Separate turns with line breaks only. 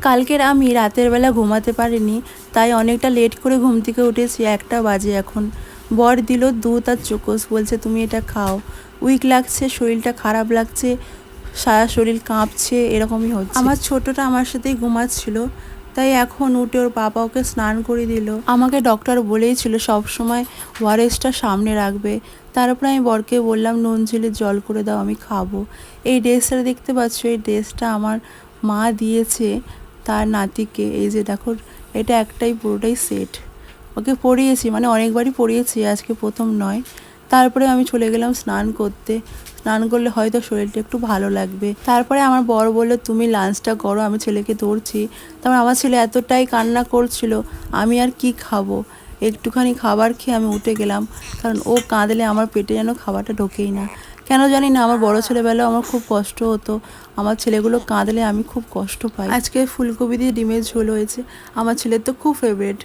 কালকের আমি রাতের বেলা ঘুমাতে পারিনি, তাই অনেকটা লেট করে ঘুম থেকে উঠেছি। 1টা বাজে এখন। বর দিল দুধ আর চোকোস, বলছে তুমি এটা খাও। উইক লাগছে, শরীরটা খারাপ লাগছে, সারা শরীর কাঁপছে, এরকমই হচ্ছে। আমার ছোটটা আমার সাথেই ঘুমাচ্ছিল, তাই এখন উঠে ওর বাবা ওকে স্নান করে দিল। আমাকে ডক্টর বলেইছিল সবসময় ওআরএসটা সামনে রাখবে। তারপরে আমি বরকে বললাম নুন ঝিলে জল করে দাও, আমি খাবো। এই ড্রেসটা দেখতে পাচ্ছ, এই ড্রেসটা আমার মা দিয়েছে তার নাতিকে। এই যে দেখো, এটা একটাই পুরোটাই সেট। ওকে পরিয়েছি, মানে অনেকবারই পরিয়েছি, আজকে প্রথম নয়। তারপরে আমি চলে গেলাম স্নান করতে। স্নান করলে হয়তো শরীরটা একটু ভালো লাগবে। তারপরে আমার বর বললো তুমি লাঞ্চটা করো, আমি ছেলেকে ধরছি। তারপর আমার ছেলে এতটাই কান্না করছিল, আমি আর কি খাবো। একটুখানি খাবার খেয়ে আমি উঠে গেলাম, কারণ ও কাঁদলে আমার পেটে যেন খাবারটা ঢোকেই না। কেন জানি না, আমার বড় ছেলেবেলাও আমার খুব কষ্ট হতো। আমার ছেলেগুলো কাঁদলে আমি খুব কষ্ট পাই। আজকে ফুলকপি দিয়ে ডিমের ঝোল হয়েছে, আমার ছেলের তো খুব ফেভারিট।